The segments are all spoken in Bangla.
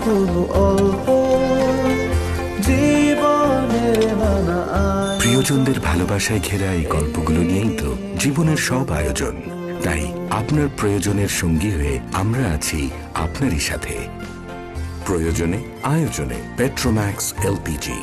কোনো অল্প জীবনের নানা প্রিয়জনদের ভালোবাসায় ঘেরা এই গল্পগুলো নিয়েই তো জীবনের সব আয়োজন। তাই আপনার প্রয়োজনের সঙ্গী হয়ে আমরা আছি আপনারই সাথে। প্রয়োজনে আয়োজনে পেট্রোম্যাক্স এলপিজি।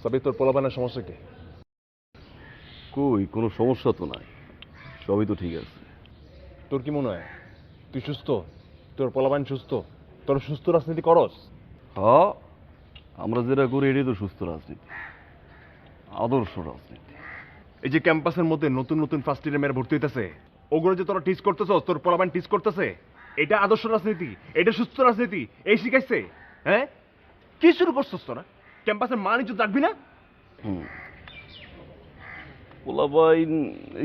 তবে তোর পোলাপানের সমস্যা কি? কই কোনো সমস্যা তো নাই, সবই তো ঠিক আছে। তোর কি মনে হয় তুই সুস্থ? তোর পোলাপান সুস্থ? তোর সুস্থ রাজনীতি করস? হ্যাঁ, আমরা যেটা করি এটাই তো সুস্থ রাজনীতি, আদর্শ রাজনীতি। এই যে ক্যাম্পাসের মধ্যে নতুন নতুন ফার্স্ট ইয়ার মেয়েরা ভর্তি হইতেছে, ওগুলো যে তোরা টিচ করতেছ, তোর পোলাপান টিচ করতেছে, এটা আদর্শ রাজনীতি, এটা সুস্থ রাজনীতি, এই শিখাইছে? হ্যাঁ, কি শুরু করছস তোরা? ক্যাম্পাসের মান ইজ্জত রাখবি না? পোলাবাই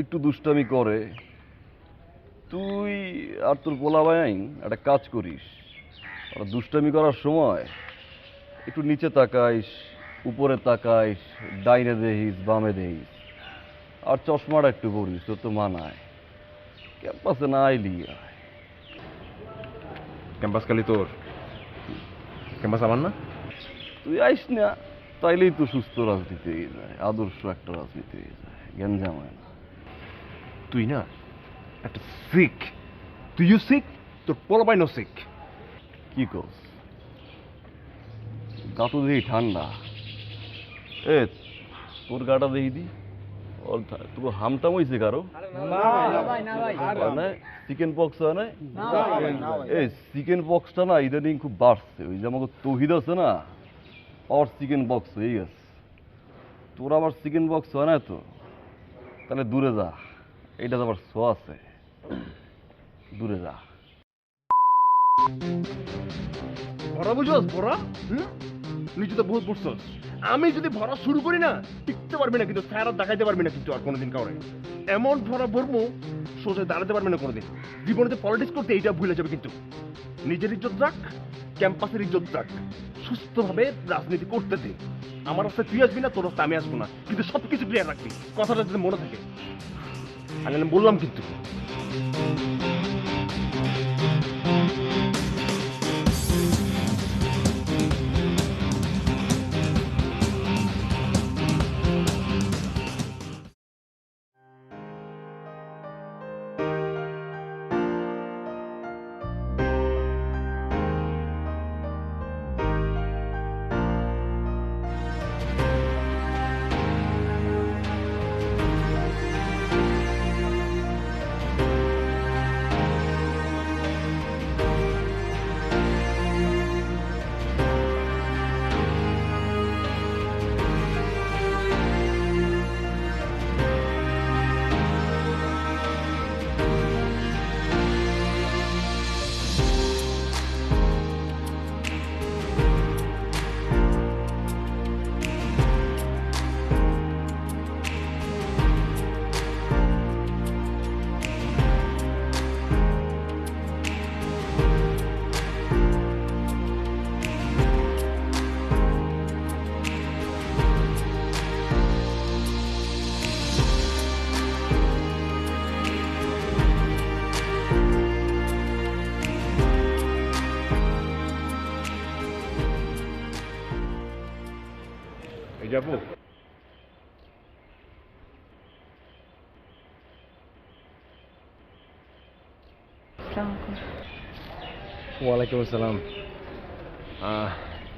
একটু দুষ্টামি করে, তুই আর তোর পোলাবাই একটা কাজ করিস, আর দুষ্টামি করার সময় একটু নিচে তাকাইস, উপরে তাকাইস, ডাইনে দেখিস, বামে দেখিস, আর চশমাটা একটু পরিস, তোর তো মানায়। ক্যাম্পাসে না আইলি ক্যাম্পাস খালি তোর, ক্যাম্পাস আমার না? তুই আইস না, তাইলেই তো সুস্থ রাজনীতি হয়ে যায়, আদর্শ একটা রাজনীতি হয়ে যায়, গ্যাঞ্জাম হয় না। তুই না একটা শিখ, তুইও শিখ, তোর পোলাপাইনও শিখ। কি কস? গা তো দেখি ঠান্ডা। এ তোর গাটা দেখি দি, তোর হামটাম হয়েছে কারো? চিকেন পক্স হয় না? এই চিকেন পক্সটা না ইদানিং খুব বাড়ছে, ওই যে আমাকে তহিদ আছে না, ওর চিকেন বক্স হয়ে গেছে। তোর আবার চিকেন বক্স হয় না তো, তাহলে দূরে যা, এটা তো আবার শো আছে, দূরে যা। ভরা বুঝোস? ভরা নিজে তো বহুত বুঝছস। আমি যদি ভরা শুরু করি না, টিকতে পারবি না, কিন্তু স্যার দেখাইতে পারবি না কিন্তু আর কোনোদিন কাউরে। এমন ভরা ভরবো, সোজা দাঁড়াতে পারবি না কোনোদিন। জীবনে যে পলিটিক্স করতে এইটা ভুলে যাবে। কিন্তু নিজের ইজ্জত রাখ, ক্যাম্পাসের ইজ্জত রাখ, সুস্থভাবে রাজনীতি করতে দে। আমার রাস্তায় তুই আসবি না, তোর রাস্তায় আমি আসবো না, কিন্তু সবকিছু ক্লিয়ার রাখবি, কথাটা যদি মনে থাকে। আমি বললাম কিন্তু। যাবো? ওয়ালাইকুম আসসালাম।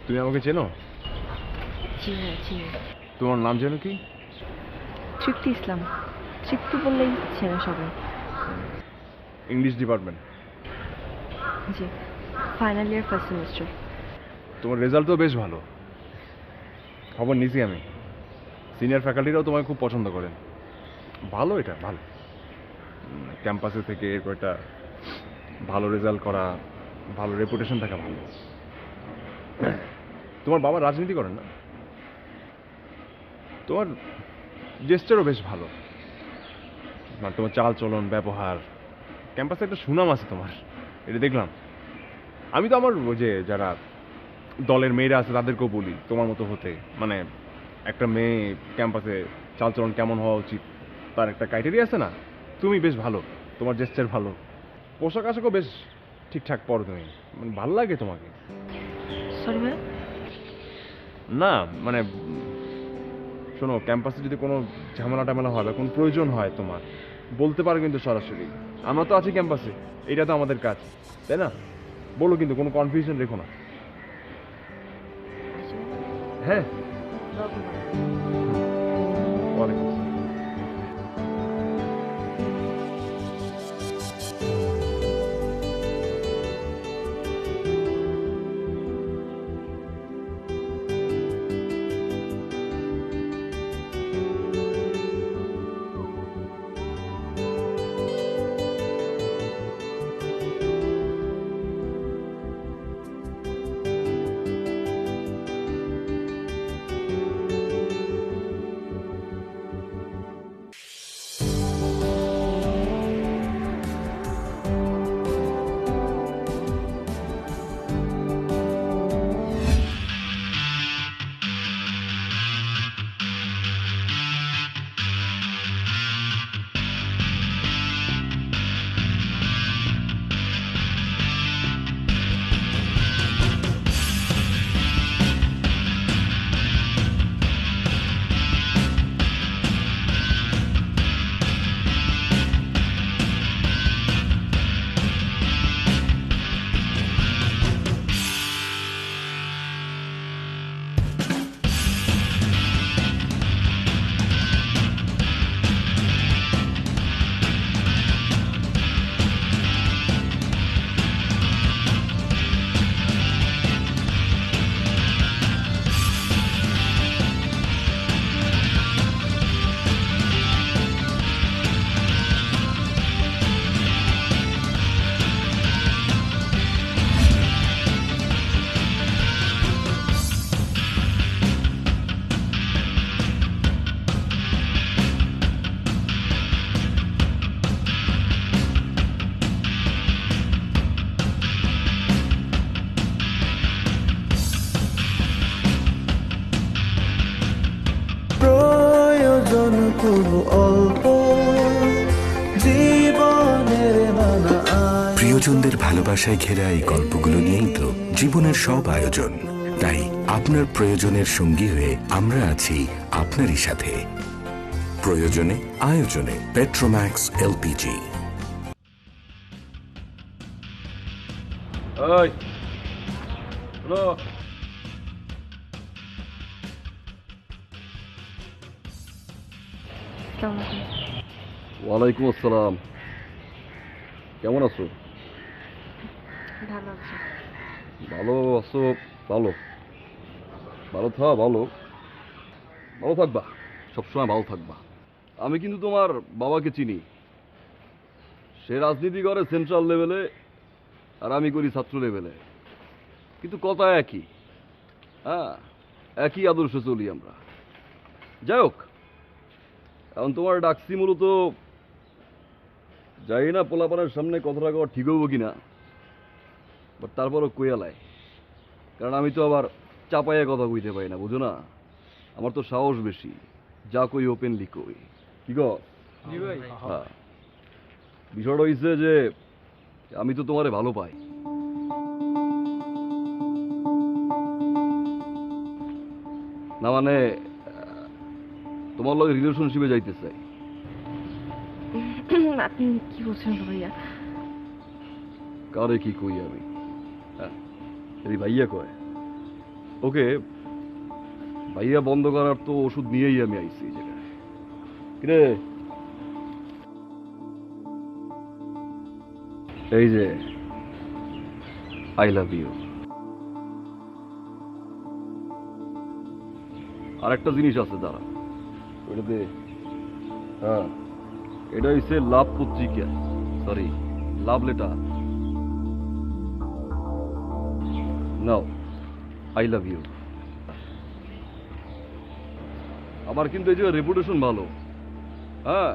তুমি আমাকে চেনো? জি হ্যাঁ চিনি। তোমার নাম যেন কি? তৃপ্তি ইসলাম। তৃপ্তি বললেই চেনে সবাই। English department. জি, ফাইনাল ইয়ার ফার্স্ট সেমিস্টার। তোমার রেজাল্ট তো বেশ ভালো, খবর নিছি আমি। সিনিয়র ফ্যাকাল্টিরাও তোমায় খুব পছন্দ করেন। ভালো, এটা ভালো। ক্যাম্পাসে থেকে এরপর একটা ভালো রেজাল্ট করা, ভালো রেপুটেশন থাকা ভালো। তোমার বাবা রাজনীতি করেন না? তোমার জেস্টারও বেশ ভালো, মানে তোমার চাল চলন ব্যবহার, ক্যাম্পাসে একটা সুনাম আছে তোমার, এটা দেখলাম। আমি তো আমার ওই যে যারা দলের মেয়েরা আছে তাদেরকেও বলি তোমার মতো হতে, মানে একটা মেয়ে ক্যাম্পাসে চালচলন কেমন হওয়া উচিত তার একটা ক্রাইটেরিয়া আছে না। তুমি বেশ ভালো, তোমার জেস্টার ভালো, পোশাক আশাকও বেশ ঠিকঠাক পরো তুমি, মানে ভালো লাগে তোমাকে। সরি ভাই। না মানে শোনো, ক্যাম্পাসে যদি কোনো ঝামেলা টামেলা হয় বা কোনো প্রয়োজন হয় তোমার, বলতে পারো কিন্তু সরাসরি। আমরা তো আছি ক্যাম্পাসে, এটা তো আমাদের কাজ, তাই না? বলো, কিন্তু কোনো কনফিউশন রেখো না। হ্যাঁ, ওয়ালাইকুম আসসালাম। প্রয়োজন খুব অল্প, জীবনের নানা প্রিয়জনদের ভালোবাসায় ঘেরা এই গল্পগুলো নিয়েই তো জীবনের সব আয়োজন। তাই আপনার প্রয়োজনের সঙ্গী হয়ে আমরা আছি আপনারই সাথে। প্রয়োজনে আয়োজনে পেট্রোম্যাক্স এলপিজি। এই শোনো, কেমন আছেন? ওয়ালাইকুম আসসালাম। কেমন আছো? ভালো আছি। ভালো আছো? ভালো ভালো ভালো ভালো থাকবা, সবসময় ভালো থাকবা। আমি কিন্তু তোমার বাবাকে চিনি, সে রাজনীতি করে সেন্ট্রাল লেভেলে, আর আমি করি ছাত্র লেভেলে, কিন্তু কথা একই। হ্যাঁ, একই আদর্শে চলি আমরা। যাই হোক, এখন তোমার ডাকছি মূলত, যাই না পোলাপানের সামনে কথাটা কওয়া ঠিক হবো কিনা, বাট তারপরও কইয়ালাই, কারণ আমি তো আবার চাপাইয়া কথা কইতে পারি না, বুঝো না? আমার তো সাহস বেশি, যা কই ওপেনলি কই। কি গো? হ্যাঁ, বিষয়টা হইছে যে আমি তো তোমারে ভালো পাই। না মানে তোমার লগে রিলেশনশিপে যাইতে চাই। আপনি কি বলছেন ভাইয়া? কারে কি কই আমি? হ্যাঁ, এই ভাইয়া কয়। ওকে, ভাইয়া বন্ধ করার তো ওষুধ নিয়েই আমি আইছি এই জায়গায়। কিরে, এই যে আই লাভ ইউ। আর একটা জিনিস আছে, দাঁড়া ওইটা দে। হ্যাঁ, এটা হচ্ছে লাভ পত্রিকা, sorry love letter. Now, I love you. আমার কিন্তু এই যে রেপুটেশন ভালো। হ্যাঁ,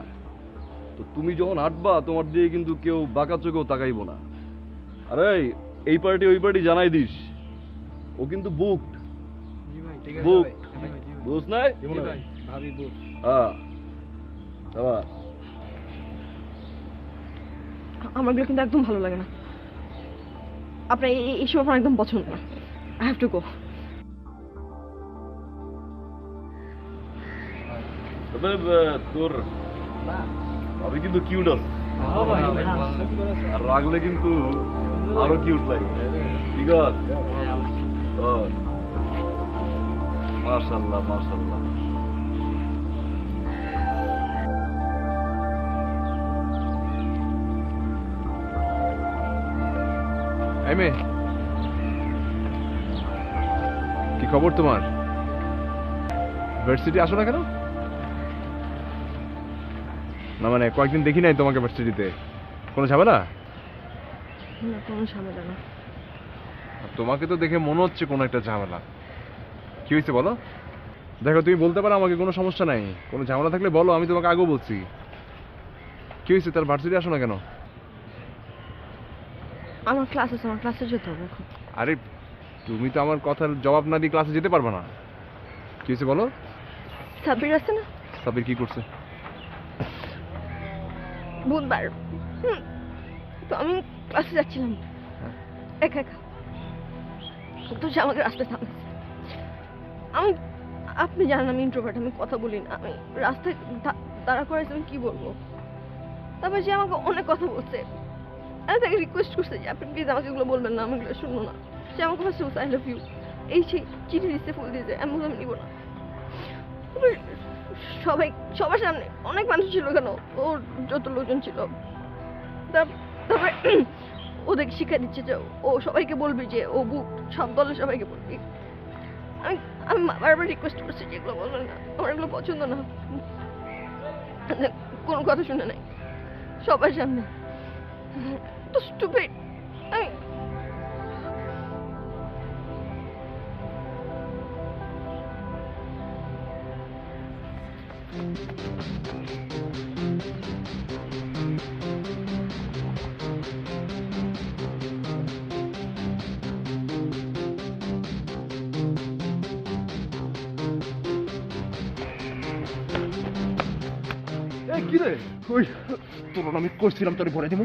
তো তুমি যখন আটবা তোমার দিয়ে কিন্তু কেউ বাঁকা চোখেও তাকাইবো না। আরে এই পার্টি ওই পার্টি জানাই দিস, ও কিন্তু বুকড। বুক বুঝ নাই? হ্যাঁ, আবার আমার এগুলো কিন্তু একদম ভালো লাগে না। আপনার এইসব আমার একদম পছন্দ না। I have to go. তবে তোর ভাবি কিন্তু কিউট আছে, আর রাগলে কিন্তু আরো কিউট লাগে। ঠিক আছে, মাশাআল্লাহ মাশাআল্লাহ। এই মেয়ে, কি খবর তোমার? ভার্সিটি আসো না কেন? না মানে কয়েকদিন দেখি নাই তোমাকে ভার্সিটিতে। কোনো ঝামেলা? না, কোনো ঝামেলা না। তোমাকে তো দেখে মনে হচ্ছে কোনো একটা ঝামেলা। কি হয়েছে বলো? দেখো, তুমি বলতে পারো আমাকে, কোনো সমস্যা নাই। কোনো ঝামেলা থাকলে বলো, আমি তোমাকে আগেও বলছি। কি হয়েছে? তার ভার্সিটি আসো না কেন? আমার ক্লাস আছে, আমার ক্লাসে যেতে হবে এখন। আরে তুমি তো আমার কথার জবাব না দিয়ে ক্লাসে যেতে পারবে না। কি হয়েছে বলো? সাব্বির আছে না? সাবির কি করছে? বুধবার তো আমি ক্লাসে যাচ্ছিলাম একা একা, তো সে আমাকে রাস্তায় থামাচ্ছে। আমি, আপনি জানেন আমি ইন্ট্রোভার্ট, আমি কথা বলি না। আমি রাস্তায় দাঁড়া করাইছি, আমি কি বলবো? তারপর সে আমাকে অনেক কথা বলছে। আমি তাকে রিকোয়েস্ট করছি যে আপনি প্লিজ আমাকে এগুলো বলবেন না, আমি এগুলো শুনবো না। সে আমাকে ফার্স্ট বলছে আই লাভ ইউ, এই সেই চিঠি দিচ্ছে, ফুল দিয়েছে। আমি বললাম নিবো না। সবার সামনে অনেক মানুষ ছিল, কেন ওর যত লোকজন ছিল। তারপরে ওদেরকে শিক্ষা দিচ্ছে যে ও সবাইকে বলবি যে ও বুক, সব দলের সবাইকে বলবি। আমি আমি বারবার রিকোয়েস্ট করছি যে এগুলো বলবেন না, আমার এগুলো পছন্দ না। কোনো কথা শুনে নাই, সবার সামনে। তো স্টুপিড। আমি কি রে? ওই তোর আমি কইছিলাম তোরে ভরে দিব।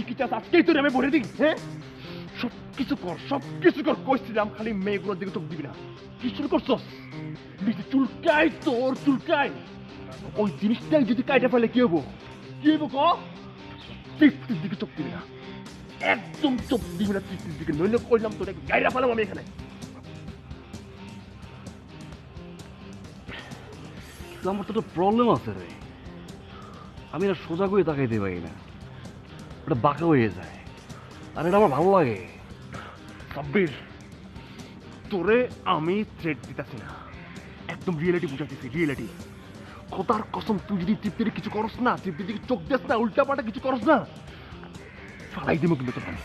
কি চাস আজকেই তোরে আমি ভরে দিই? হ্যাঁ, সব কিছু কর কইছিলাম, খালি মেয়েগুলোর দিকে চোখ দিবি না। কি শুরু করছস? নিচে চুলকাই, তোর চুলকাই। ওই জিনিসটাই যদি কাইটা ফেলে কি হবো? কি হবো ক? তৃপ্তির দিকে চোখ দিবি না, একদম চোখ দিবি না তৃপ্তির দিকে, নইলে কইলাম তোরে গাইরা ফেলাম আমি এখানে। আমার তো একটা প্রবলেম আছে রে, আমি না সোজা করে তাকাইতে পারি না, ওটা বাঁকা হয়ে যায়, আর এটা আমার ভালো লাগে। সাব্বির, তোরে আমি থ্রেট দিতেছি না, একদম রিয়েলিটি বুঝাতেছি, রিয়েলিটি। খোদার কসম, তুই যদি তৃপ্তির কিছু করস না, তৃপ্তির দিকে চোখ দিস না, উল্টা পাল্টা কিছু করস না, ফালাই দিব কিন্তু তোর আমি।